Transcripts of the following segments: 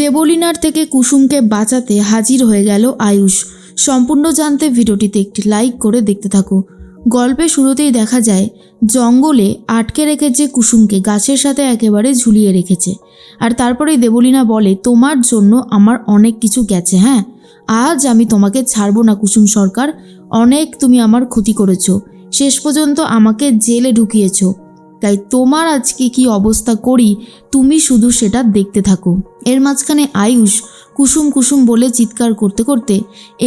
দেবলীনার থেকে কুসুমকে বাঁচাতে হাজির হয়ে গেল আয়ুষ। সম্পূর্ণ জানতে ভিডিওটিতে একটি লাইক করে দেখতে থাকো। গল্পের শুরুতেই দেখা যায় জঙ্গলে আটকে রেখেছে কুসুমকে, গাছের সাথে একেবারে ঝুলিয়ে রেখেছে। আর তারপরেই দেবলীনা বলে, তোমার জন্য আমার অনেক কিছু গেছে, হ্যাঁ, আজ আমি তোমাকে ছাড়বো না কুসুম সরকার। অনেক তুমি আমার ক্ষতি করেছো, শেষ পর্যন্ত আমাকে জেলে ঢুকিয়েছো, তাই তোমার আজকে কি অবস্থা করি তুমি শুধু সেটা দেখতে থাকো। এর মাঝখানে আয়ুষ কুসুম কুসুম বলে চিৎকার করতে করতে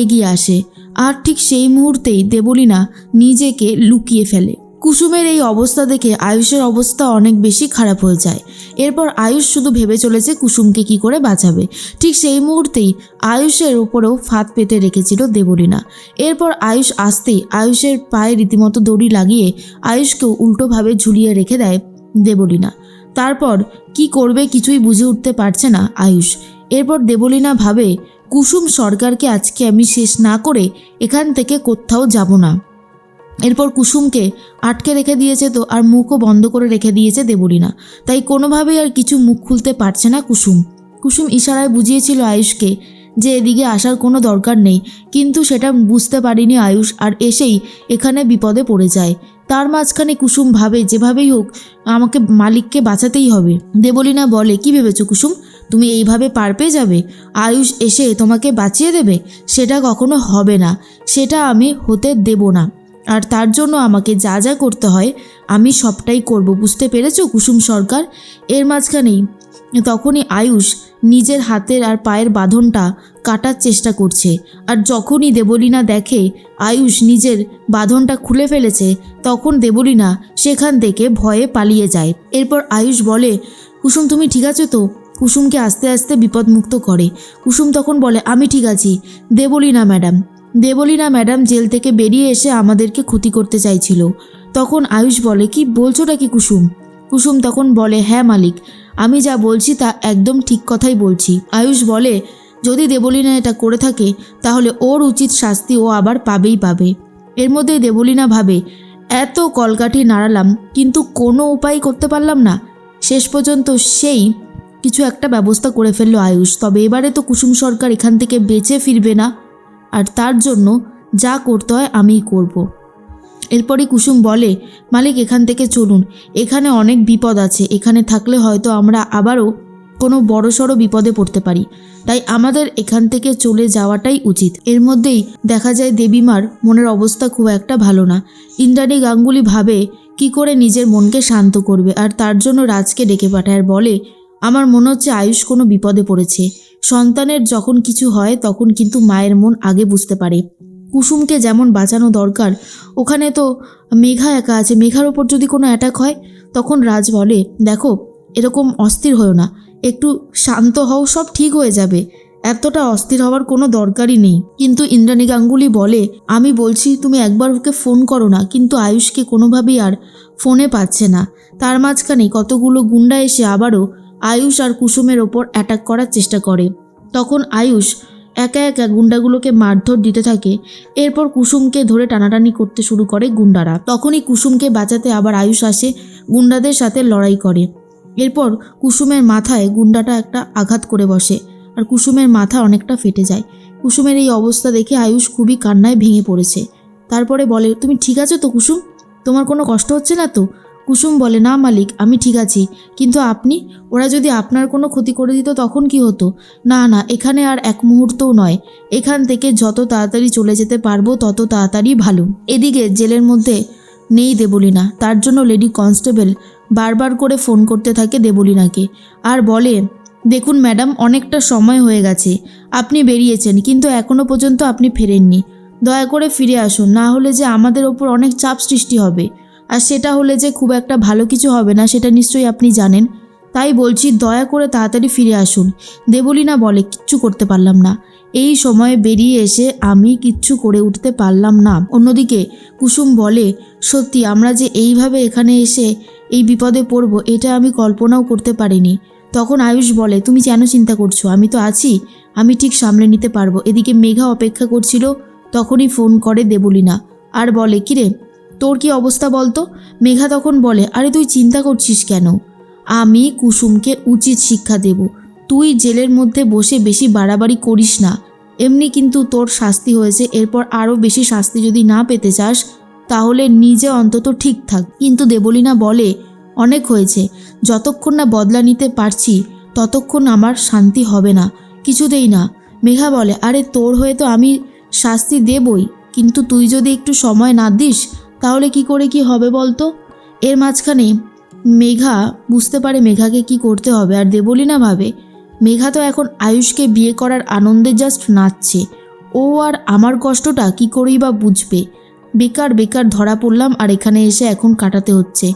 এগিয়ে আসে, আর ঠিক সেই মুহূর্তেই দেবলীনা নিজেকে লুকিয়ে ফেলে। কুসুমের এই অবস্থা দেখে আয়ুষের অবস্থা অনেক বেশি খারাপ হয়ে যায়। এরপর আয়ুষ শুধু ভেবে চলেছে কুসুমকে কি করে বাঁচাবে। ঠিক সেই মুহূর্তেই আয়ুষের উপরেও ফাঁদ পেতে রেখেছিল দেবলীনা। এরপর আয়ুষ আসতেই আয়ুষের পায়ে রীতিমতো দড়ি লাগিয়ে আয়ুষকেও উল্টোভাবে ঝুলিয়ে রেখে দেয় দেবলীনা। তারপর কি করবে কিছুই বুঝে উঠতে পারছে না আয়ুষ। এরপর দেবলীনা ভাবে, কুসুম সরকারকে আজকে আমি শেষ না করে এখান থেকে কোথাও যাব না। এরপর কুসুমকে আটকে রেখে দিয়েছে তো, আর মুখও বন্ধ করে রেখে দিয়েছে দেবলীনা, তাই কোনোভাবেই আর কিছু মুখ খুলতে পারছে না কুসুম। কুসুম ইশারায় বুঝিয়েছিল আয়ুষকে যে এদিকে আসার কোনো দরকার নেই, কিন্তু সেটা বুঝতে পারেনি আয়ুষ, আর এসেই এখানে বিপদে পড়ে যায়। তার মাঝখানে কুসুম ভাবে যেভাবেই হোক আমাকে মালিককে বাঁচাতেই হবে। দেবলীনা বলে, কি ভেবেছো কুসুম, তুমি এইভাবে পার পেয়ে যাবে, আয়ুষ এসে তোমাকে বাঁচিয়ে দেবে? সেটা কখনো হবে না, সেটা আমি হতে দেব না। আর তার জন্য আমাকে যা যা করতে হয় আমি সবটাই করব, বুঝতে পেরেছো কুসুম সরকার? এর মাঝখানেই তখনই আয়ুষ নিজের হাতের আর পায়ের বাঁধনটা কাটার চেষ্টা করছে। আর যখনই দেবলীনা দেখে আয়ুষ নিজের বাঁধনটা খুলে ফেলেছে, তখন দেবলীনা সেখান থেকে ভয়ে পালিয়ে যায়। এরপর আয়ুষ বলে, কুসুম তুমি ঠিক আছো তো? কুসুমকে আস্তে আস্তে বিপদমুক্ত করে। কুসুম তখন বলে, আমি ঠিক আছি দেবলীনা ম্যাডাম জেল থেকে বেরিয়ে এসে আমাদেরকে ক্ষতি করতে চাইছিল। তখন আয়ুষ বলে, কি বলছোটা কি কুসুম? কুসুম তখন বলে, হ্যাঁ মালিক, আমি যা বলছি তা একদম ঠিক কথাই বলছি। আয়ুষ বলে, যদি দেবলীনা এটা করে থাকে তাহলে ওর উচিত শাস্তি ও আবার পাবে। এর মধ্যেই দেবলীনা ভাবে, এত কলকাঠি নাড়ালাম কিন্তু কোনো উপায় করতে পারলাম না। শেষ পর্যন্ত সেই কিছু একটা ব্যবস্থা করে ফেললো আয়ুষ। তবে এবারে তো কুসুম সরকার এখান থেকে বেঁচে ফিরবে না, আর তার জন্য যা করতে হয় আমিই করব। এরপরই কুসুম বলে, মালিক এখান থেকে চলুন, এখানে অনেক বিপদ আছে, এখানে থাকলে হয়তো আমরা আবারও কোনো বড়সড় বিপদে পড়তে পারি, তাই আমাদের এখান থেকে চলে যাওয়াটাই উচিত। এর মধ্যেই দেখা যায় দেবীমার মনের অবস্থা খুব একটা ভালো না। ইন্দ্রাণী গাঙ্গুলি ভাবে কি করে নিজের মনকে শান্ত করবে, আর তার জন্য রাজকে ডেকে পাঠায় আর বলে, আমার মনে হচ্ছে আয়ুষ কোনো বিপদে পড়েছে। সন্তানের যখন কিছু হয় তখন কিন্তু মায়ের মন আগে বুঝতে পারে। কুসুমকে যেমন বাঁচানো দরকার, ওখানে তো মেঘা একা আছে, মেঘার ওপর যদি কোনো অ্যাটাক হয়? তখন রাজ বলে, দেখো এরকম অস্থির হও না, একটু শান্ত হও, সব ঠিক হয়ে যাবে, এতটা অস্থির হওয়ার কোনো দরকারই নেই। কিন্তু ইন্দ্রাণী গাঙ্গুলি বলে, আমি বলছি তুমি একবার ওকে ফোন করো না, কিন্তু আয়ুষকে কোনোভাবেই আর ফোনে পাচ্ছে না। তার মাঝখানে কতগুলো গুন্ডা এসে আবারও আয়ুষ আর কুসুমের ওপর অ্যাটাক করার চেষ্টা করে। তখন আয়ুষ একা একা গুন্ডাগুলোকে মারধর দিতে থাকে। এরপর কুসুমকে ধরে টানাটানি করতে শুরু করে গুন্ডারা। তখনই কুসুমকে বাঁচাতে আবার আয়ুষ আসে, গুন্ডাদের সাথে লড়াই করে। এরপর কুসুমের মাথায় গুন্ডাটা একটা আঘাত করে বসে, আর কুসুমের মাথা অনেকটা ফেটে যায়। কুসুমের এই অবস্থা দেখে আয়ুষ খুবই কান্নায় ভেঙে পড়েছে। তারপরে বলে, তুমি ঠিক আছো তো কুসুম, তোমার কোনো কষ্ট হচ্ছে না তো? কুসুম বলে, না মালিক, আমি ঠিক আছি, কিন্তু আপনি, ওরা যদি আপনার কোনো ক্ষতি করে দিত তখন কি হতো? না, এখানে আর এক মুহূর্তও নয়, এখান থেকে যত তাড়াতাড়ি চলে যেতে পারবো তত তাড়াতাড়ি ভালো। এদিকে জেলের মধ্যে নেই দেবলীনা, তার জন্য লেডি কনস্টেবল বারবার করে ফোন করতে থাকে দেবলীনাকে, আর বলে, দেখুন ম্যাডাম, অনেকটা সময় হয়ে গেছে, আপনি বেরিয়েছেন কিন্তু এখনও পর্যন্ত আপনি ফেরেননি, দয়া করে ফিরে আসুন, না হলে যে আমাদের ওপর অনেক চাপ সৃষ্টি হবে, আর সেটা হলে যে খুব একটা ভালো কিছু হবে না, সেটা নিশ্চয়ই আপনি জানেন, তাই বলছি দয়া করে তাড়াতাড়ি ফিরে আসুন। দেবলীনা বলে, কিচ্ছু করতে পারলাম না, এই সময়ে বেরিয়ে এসে আমি কিচ্ছু করে উঠতে পারলাম না। অন্যদিকে কুসুম বলে, সত্যি আমরা যে এইভাবে এখানে এসে এই বিপদে পড়ব এটা আমি কল্পনাও করতে পারিনি। তখন আয়ুষ বলে, তুমি কেন চিন্তা করছো, আমি তো আছি, আমি ঠিক সামলে নিতে পারবো। এদিকে মেঘা অপেক্ষা করছিল, তখনই ফোন করে দেবলীনা আর বলে, কিরে তোর কি অবস্থা বলতো? মেঘা তখন বলে, আরে তুই চিন্তা করছিস কেন, আমি কুসুমকে উচিত শিক্ষা দেব, তুই জেলের মধ্যে বসে বেশি বাড়াবাড়ি করিস না। এমনি কিন্তু তোর শাস্তি হয়েছে, এরপর আরও বেশি শাস্তি যদি না পেতে চাস তাহলে নিজে অন্তত ঠিক থাক। কিন্তু দেবলীনা বলে, অনেক হয়েছে, যতক্ষণ না বদলা নিতে পারছি ততক্ষণ আমার শান্তি হবে না, কিছুতেই না। মেঘা বলে, আরে তোর হয়ে তো আমি শাস্তি দেবই, কিন্তু তুই যদি একটু সময় না দিস তাহলে কি করে কি হবে বলতো। এর মাঝখানে মেঘা বুঝতে পারে মেঘাকে কি করতে হবে, আর দেবলীনা ভাবে মেঘা তো এখন আয়ুষকে বিয়ে করার আনন্দে জাস্ট নাচছে, ও আর আমার কষ্টটা কি করেই বা বুঝবে। বেকার বেকার ধরা পড়লাম আর এখানে এসে এখন কাটাতে হচ্ছে।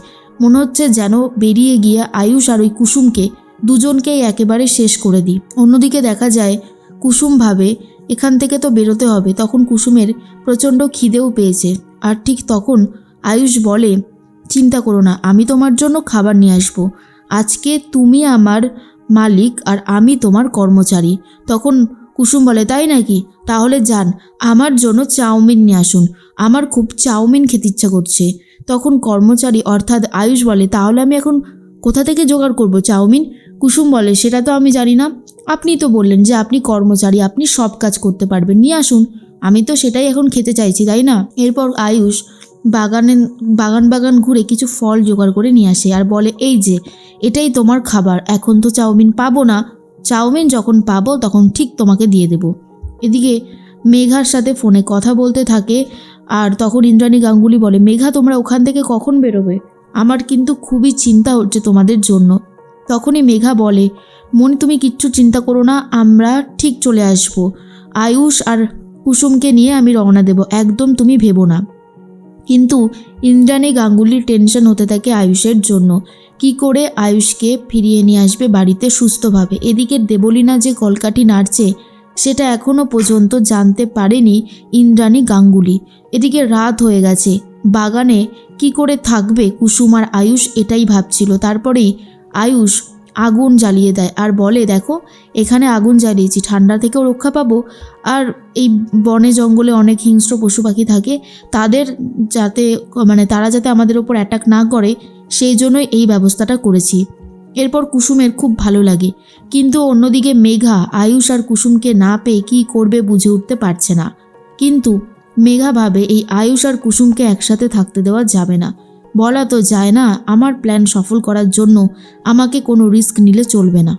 মনে হচ্ছে যেন বেরিয়ে গিয়ে আয়ুষ আর ওই কুসুমকে দুজনকেই একেবারে শেষ করে দিই। অন্যদিকে দেখা যায় কুসুম ভাবে এখান থেকে তো বেরোতে হবে। তখন কুসুমের প্রচণ্ড খিদেও পেয়েছে, আর ঠিক তখন আয়ুষ বলে, চিন্তা করো না, আমি তোমার জন্য খাবার নিয়ে আসবো। আজকে তুমি আমার মালিক আর আমি তোমার কর্মচারী। তখন কুসুম বলে, তাই নাকি? তাহলে যান, আমার জন্য চাউমিন নিয়ে আসুন, আমার খুব চাউমিন খেতে ইচ্ছা করছে। তখন কর্মচারী অর্থাৎ আয়ুষ বলে, তাহলে আমি এখন কোথা থেকে জোগাড় করব চাউমিন? কুসুম বলে, সেটা তো আমি জানি না, আপনি তো বললেন যে আপনি কর্মচারী, আপনি সব কাজ করতে পারবেন, নিয়ে আসুন, আমি তো সেটাই এখন খেতে চাইছি, তাই না? এরপর আয়ুষ বাগান ঘুরে কিছু ফল জোগাড় করে নিয়ে আসে আর বলে, এই যে এটাই তোমার খাবার, এখন তো চাউমিন পাবো না, চাউমিন যখন পাবো তখন ঠিক তোমাকে দিয়ে দেব। এদিকে মেঘার সাথে ফোনে কথা বলতে থাকে, আর তখন ইন্দ্রাণী গাঙ্গুলি বলে, মেঘা তোমরা ওখান থেকে কখন বেরোবে? আমার কিন্তু খুবই চিন্তা হচ্ছে তোমাদের জন্য। তখনই মেঘা বলে, মনি তুমি কিচ্ছু চিন্তা করো না, আমরা ঠিক চলে আসবো, আয়ুষ আর কুসুমকে নিয়ে আমি রওনা দেব, একদম তুমি ভেবো না। কিন্তু ইন্দ্রাণী গাঙ্গুলির টেনশন হতে থাকে আয়ুষের জন্য, কি করে আয়ুষকে ফিরিয়ে নিয়ে আসবে বাড়িতে সুস্থভাবে। এদিকে দেবলীনা যে কলকাঠি নাড়ছে সেটা এখনও পর্যন্ত জানতে পারেনি ইন্দ্রাণী গাঙ্গুলি। এদিকে রাত হয়ে গেছে, বাগানে কি করে থাকবে কুসুম আর আয়ুষ এটাই ভাবছিল। তারপরেই আয়ুষ আগুন জ্বালিয়ে দেয় আর বলে, দেখো এখানে আগুন জ্বালিয়েছি, ঠান্ডা থেকেও রক্ষা পাবো, আর এই বনে জঙ্গলে অনেক হিংস্র পশু পাখি থাকে, তারা যাতে আমাদের ওপর অ্যাটাক না করে সেই জন্যই এই ব্যবস্থাটা করেছি। এরপর কুসুমের খুব ভালো লাগে, কিন্তু অন্যদিকে মেঘা আয়ুষ আর কুসুমকে না পেয়ে কী করবে বুঝে উঠতে পারছে না। কিন্তু মেঘা ভাবে এই আয়ুষ আর কুসুমকে একসাথে থাকতে দেওয়া যাবে না। বলা তো যায় না, আমার প্ল্যান সফল করার জন্য আমাকে কোনো রিস্ক নিলে চলবে না।